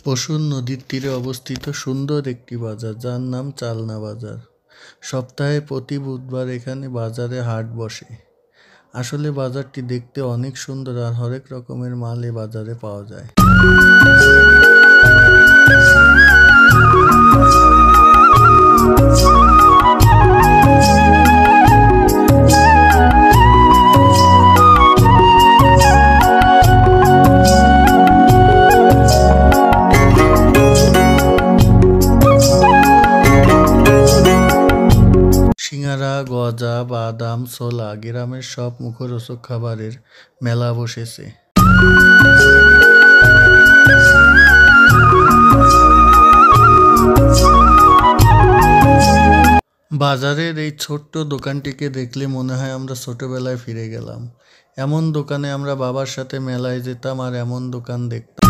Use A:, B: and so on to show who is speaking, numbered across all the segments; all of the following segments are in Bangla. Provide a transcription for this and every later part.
A: পশুর নদীর তীরে অবস্থিত সুন্দর একটি বাজার যার নাম চালনা বাজার। সপ্তাহে প্রতি বুধবার এখানে বাজারে হাট বসে। আসলে বাজারটি দেখতে অনেক সুন্দর আর হরেক রকমের মাল এ বাজারে পাওয়া যায়। সিঙ্গারা, গজা, বাদাম, ছোলা, গ্রামের সব মুখরোচক খাবারের মেলা বসেছে। বাজারের এই ছোট্ট দোকানটিকে দেখলে মনে হয় আমরা ছোটবেলায় ফিরে গেলাম। এমন দোকানে আমরা বাবার সাথে মেলায় যেতাম আর এমন দোকান দেখতাম।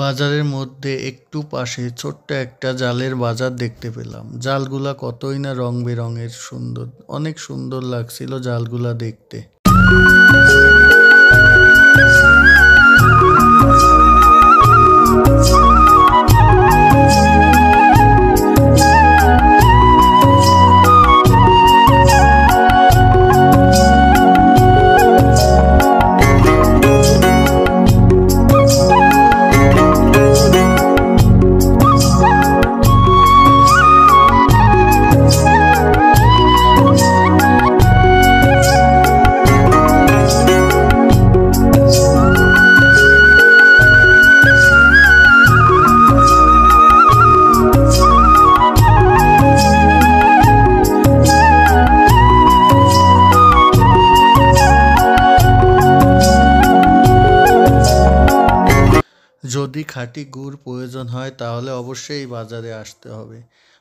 A: বাজারের মধ্যে একটু পাশে ছোট্ট একটা জালের বাজার দেখতে পেলাম। জালগুলা কতই না রং বেরঙের সুন্দর, অনেক সুন্দর লাগছিল জালগুলা দেখতে। যদি খাঁটি গুড় প্রয়োজন হয় তাহলে অবশ্যই এই বাজারে আসতে হবে।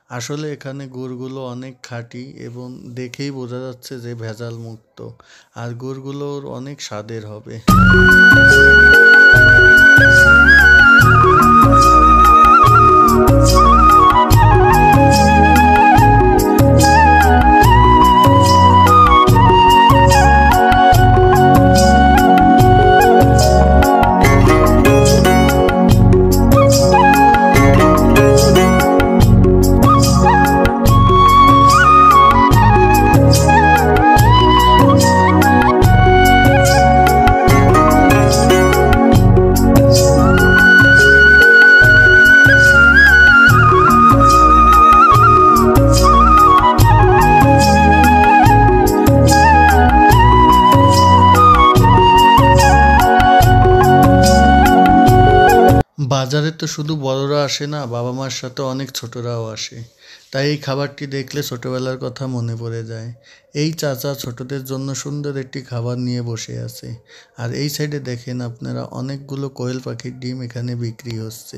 A: আসলে এখানে গুড়গুলো অনেক খাঁটি এবং দেখেই বোঝা যাচ্ছে যে ভেজাল মুক্ত, আর গুড়গুলোর অনেক স্বাদের হবে। বাজারে তো শুধু বড়রা আসে না, বাবা মার সাথে অনেক ছোটরাও আসে। তাই এই খাবারটি দেখলে ছোটবেলার কথা মনে পড়ে যায়। এই চাচা ছোটদের জন্য সুন্দর একটি খাবার নিয়ে বসে আছে। আর এই সাইডে দেখেন আপনারা অনেকগুলো কোয়েল পাখির ডিম এখানে বিক্রি হচ্ছে।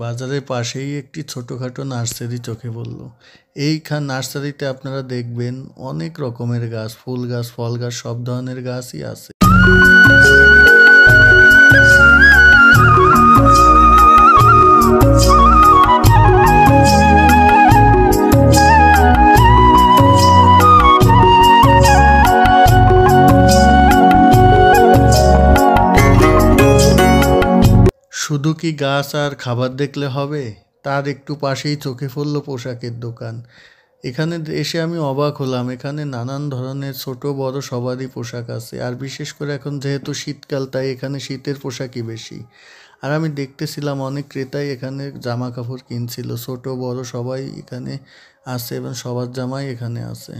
A: বাজারের পাশেই একটি ছোটোখাটো নার্সারি চোখে পড়ল। নার্সারিতে আপনারা দেখবেন অনেক রকমের গাছ, ফুল গাছ, ফল গাছ, সব ধরনের গাছই আছে। শুধু কি গাছ আর খাবার দেখলে হবে? তার একটু পাশেই চোখে পড়ল পোশাকের দোকান। এখানে এসে আমি অবাক হলাম, এখানে নানান ধরনের ছোট বড় সবারই পোশাক আছে। আর বিশেষ করে এখন যেহেতু শীতকাল, তাই এখানে শীতের পোশাকই বেশি। আর আমি দেখতেছিলাম অনেক ক্রেতাই এখানে জামা কাপড় কিনছিল, ছোট বড় সবাই এখানে আছে এবং সবার জামাই এখানে আছে।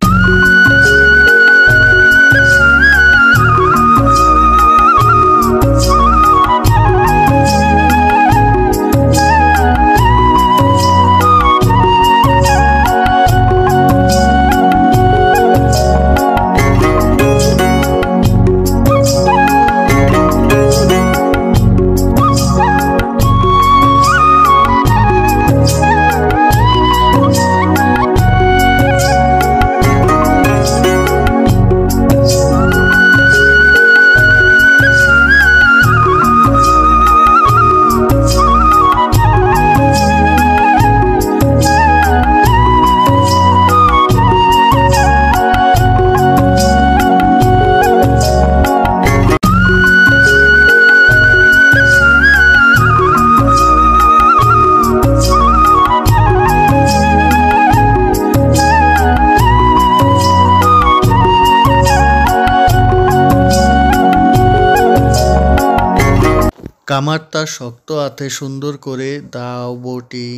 A: কামার তার শক্ত হাতে সুন্দর করে দাও, বটি,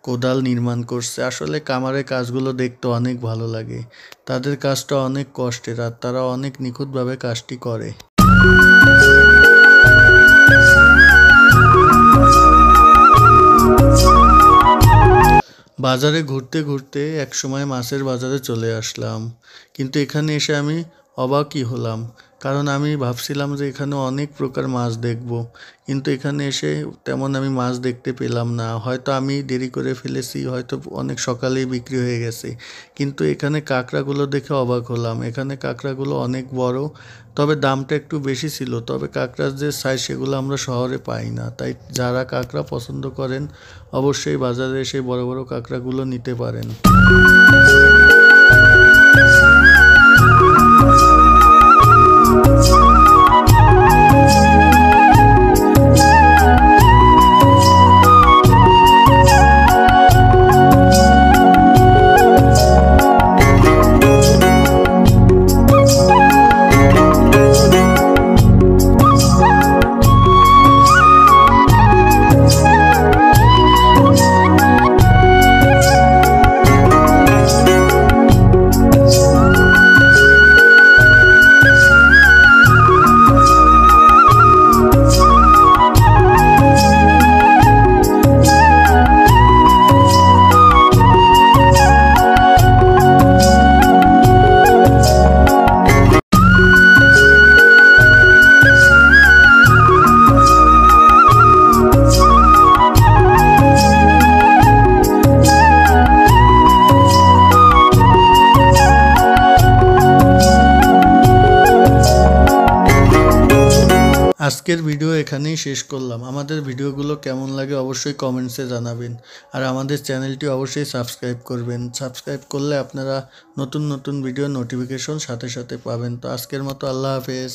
A: কোদাল নির্মাণ করছে। আসলে কামারের কাজগুলো দেখতে অনেক ভালো লাগে। তাদের কাজটা অনেক কষ্টের আর তারা অনেক নিখুঁতভাবে কাজটি করে। বাজারে ঘুরতে ঘুরতে একসময় মাছের বাজারে চলে আসলাম, কিন্তু এখানে এসে আমি অবাকই হলাম, কারণ আমি ভাবছিলাম যে এখানে অনেক প্রকার মাছ দেখব, কিন্তু এখানে এসে তেমন আমি মাছ দেখতে পেলাম না। হয়তো আমি দেরি করে ফেলেছি, হয়তো অনেক সকালেই বিক্রি হয়ে গেছে। কিন্তু এখানে কাঁকড়াগুলো দেখে অবাক হলাম। এখানে কাঁকড়াগুলো অনেক বড়, তবে দামটা একটু বেশি ছিল। তবে কাঁকড়ার যে সাইজ সেগুলো আমরা শহরে পাই না, তাই যারা কাঁকড়া পছন্দ করেন অবশ্যই বাজারে এসে বড় বড় কাঁকড়াগুলো নিতে পারেন। আজকের ভিডিও এখানেই শেষ করলাম। আমাদের ভিডিওগুলো কেমন লাগে অবশ্যই কমেন্টসে জানাবেন, আর আমাদের চ্যানেলটি অবশ্যই সাবস্ক্রাইব করবেন। সাবস্ক্রাইব করলে আপনারা নতুন নতুন ভিডিও নোটিফিকেশন সাথে সাথে পাবেন। তো আজকের মতো আল্লাহ হাফেজ।